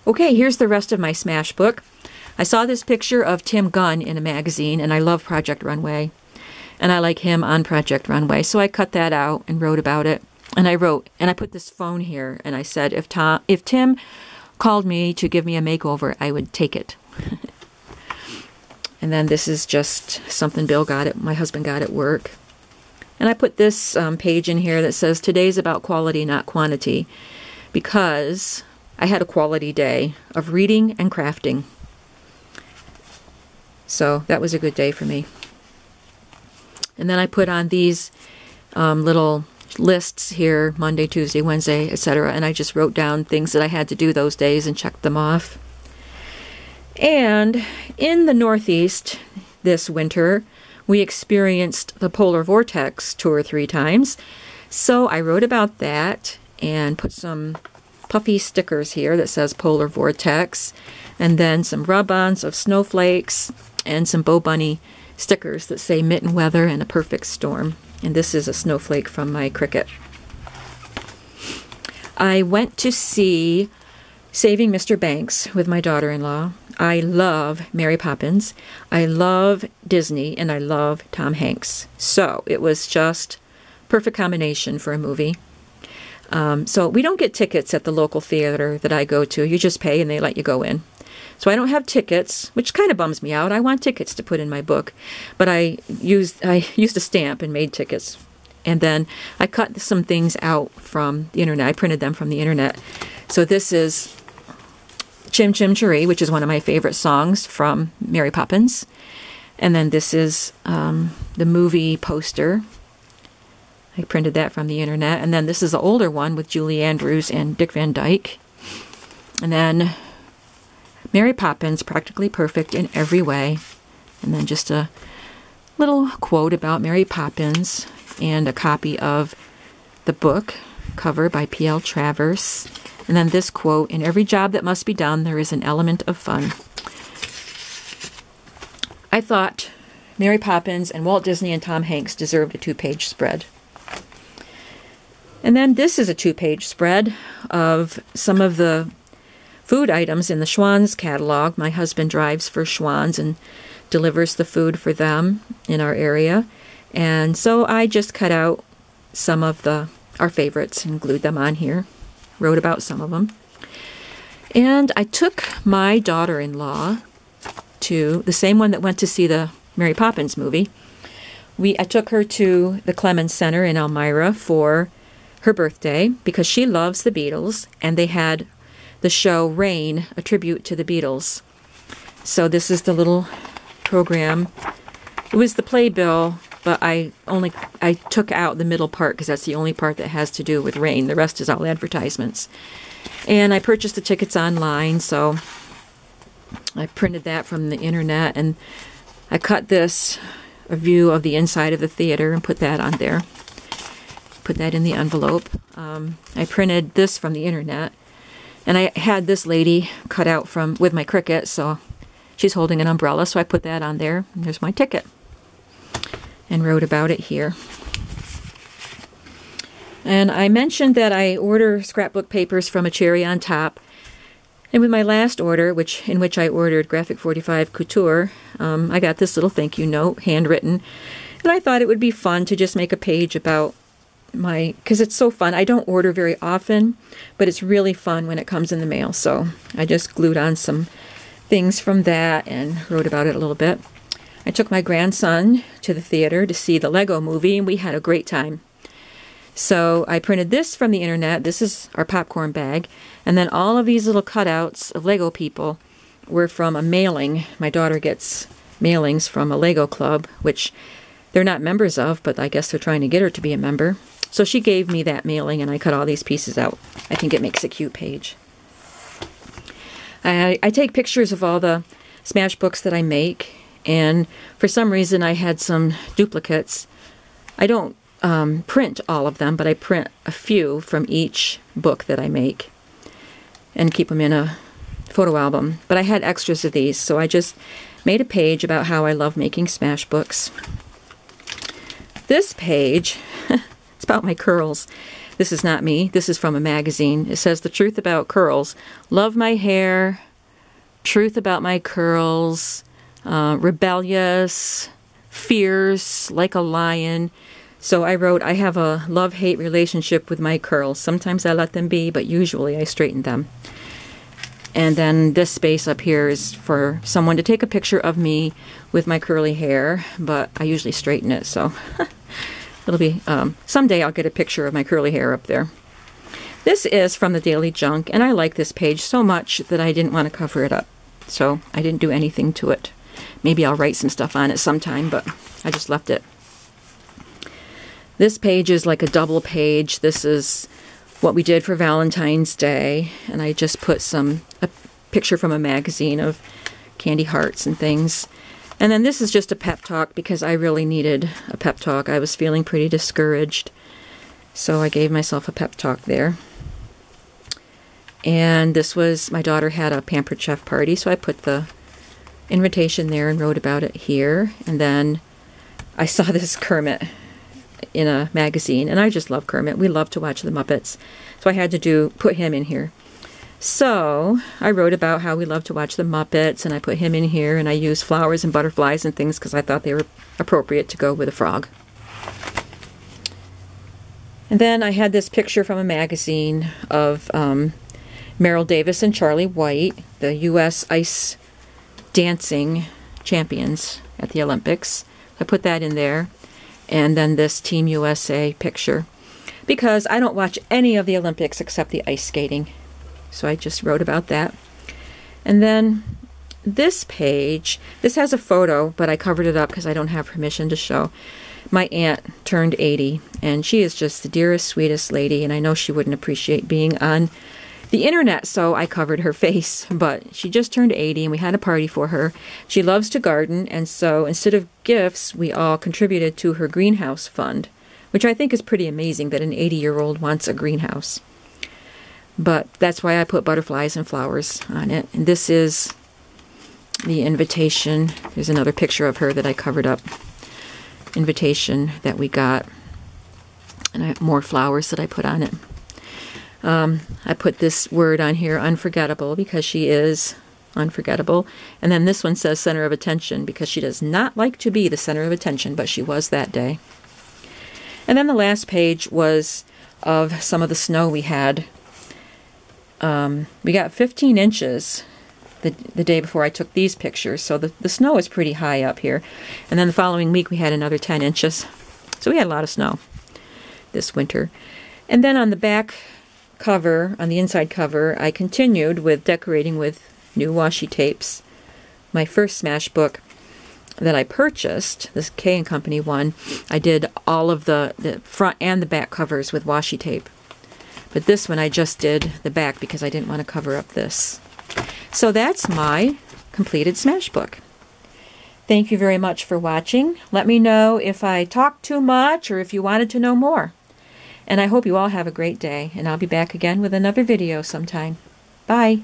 Okay, here's the rest of my smash book. I saw this picture of Tim Gunn in a magazine, and I love Project Runway. And I like him on Project Runway, so I cut that out and wrote about it. And I put this phone here, and I said, if Tim called me to give me a makeover, I would take it. And then this is just something my husband got at work. And I put this page in here that says, today's about quality, not quantity, because I had a quality day of reading and crafting. So that was a good day for me. And then I put on these little lists here, Monday, Tuesday, Wednesday, etc. And I just wrote down things that I had to do those days and checked them off. And in the Northeast this winter, we experienced the polar vortex 2 or 3 times. So I wrote about that and put some puffy stickers here that says polar vortex, and then some rub-ons of snowflakes and some Bo Bunny stickers that say mitten weather and a perfect storm. And this is a snowflake from my Cricut. I went to see Saving Mr. Banks with my daughter-in-law. I love Mary Poppins. I love Disney, and I love Tom Hanks. So it was just perfect combination for a movie. So we don't get tickets at the local theater that I go to. You just pay and they let you go in. So I don't have tickets, which kind of bums me out. I want tickets to put in my book. But I used a stamp and made tickets. And then I cut some things out from the internet. I printed them from the internet. So this is Chim Chim Cheree, which is one of my favorite songs from Mary Poppins. And then this is the movie poster. I printed that from the internet. And then this is the older one with Julie Andrews and Dick Van Dyke. And then Mary Poppins, practically perfect in every way. And then just a little quote about Mary Poppins and a copy of the book cover by P.L. Travers. And then this quote, in every job that must be done, there is an element of fun. I thought Mary Poppins and Walt Disney and Tom Hanks deserved a 2-page spread. And then this is a 2-page spread of some of the food items in the Schwans catalog. My husband drives for Schwans and delivers the food for them in our area. And so I just cut out some of our favorites and glued them on here. Wrote about some of them. And I took my daughter-in-law to the same one that went to see the Mary Poppins movie. I took her to the Clemens Center in Elmira for her birthday because she loves the Beatles, and they had the show Rain, a tribute to the Beatles. So this is the little program. It was the playbill, but I took out the middle part because that's the only part that has to do with Rain. The rest is all advertisements. And I purchased the tickets online, so I printed that from the internet, and I cut this, a view of the inside of the theater, and put that on there. Put that in the envelope. I printed this from the internet, and I had this lady cut out with my Cricut, so she's holding an umbrella, so I put that on there. And there's my ticket. And wrote about it here. And I mentioned that I order scrapbook papers from A Cherry on Top. And with my last order, in which I ordered Graphic 45 Couture, I got this little thank you note, handwritten. And I thought it would be fun to just make a page about because it's so fun. I don't order very often, but it's really fun when it comes in the mail. So I just glued on some things from that and wrote about it a little bit. I took my grandson to the theater to see the Lego movie, and we had a great time. So I printed this from the internet. This is our popcorn bag. And then all of these little cutouts of Lego people were from a mailing. My daughter gets mailings from a Lego club, which they're not members of, but I guess they're trying to get her to be a member. So she gave me that mailing, and I cut all these pieces out. I think it makes a cute page. I take pictures of all the smash books that I make, and for some reason I had some duplicates. I don't print all of them, but I print a few from each book that I make and keep them in a photo album. But I had extras of these, so I just made a page about how I love making smash books. This page, it's about my curls. This is not me. This is from a magazine. It says, "The truth about curls. Love my hair. Truth about my curls. Rebellious. Fierce. Like a lion." So I wrote, "I have a love-hate relationship with my curls. Sometimes I let them be, but usually I straighten them." And then this space up here is for someone to take a picture of me with my curly hair, but I usually straighten it, so it'll be, someday I'll get a picture of my curly hair up there. This is from the Daily Junk, and I like this page so much that I didn't want to cover it up, so I didn't do anything to it. Maybe I'll write some stuff on it sometime, but I just left it. This page is like a double page. This is what we did for Valentine's Day, and I just put a picture from a magazine of candy hearts and things. And then this is just a pep talk because I really needed a pep talk. I was feeling pretty discouraged, so I gave myself a pep talk there. And this was, my daughter had a Pampered Chef party, so I put the invitation there and wrote about it here. And then I saw this Kermit in a magazine, and I just love Kermit. We love to watch the Muppets, so I had to put him in here. So I wrote about how we love to watch the Muppets, and I put him in here, and I used flowers and butterflies and things because I thought they were appropriate to go with a frog. And then I had this picture from a magazine of Merrill Davis and Charlie White, the U.S. ice dancing champions at the Olympics. I put that in there. And then this Team USA picture, because I don't watch any of the Olympics except the ice skating. So I just wrote about that. And then this page, this has a photo, but I covered it up because I don't have permission to show. My aunt turned 80, and she is just the dearest, sweetest lady, and I know she wouldn't appreciate being on the internet, so I covered her face. But she just turned 80, and we had a party for her. She loves to garden, and so instead of gifts, we all contributed to her greenhouse fund, which I think is pretty amazing that an 80-year-old wants a greenhouse. But that's why I put butterflies and flowers on it. And this is the invitation. There's another picture of her that I covered up. Invitation that we got. And I have more flowers that I put on it. I put this word on here, unforgettable, because she is unforgettable. And then this one says center of attention, because she does not like to be the center of attention, but she was that day. And then the last page was of some of the snow we had. We got 15 inches the day before I took these pictures, so the snow is pretty high up here. And then the following week we had another 10 inches. So we had a lot of snow this winter. And then on the back cover, on the inside cover, I continued with decorating with new washi tapes. My first Smash book that I purchased, this K & Company one, I did all of the front and the back covers with washi tape. But this one I just did the back because I didn't want to cover up this. So that's my completed Smash book. Thank you very much for watching. Let me know if I talked too much or if you wanted to know more. And I hope you all have a great day, and I'll be back again with another video sometime. Bye.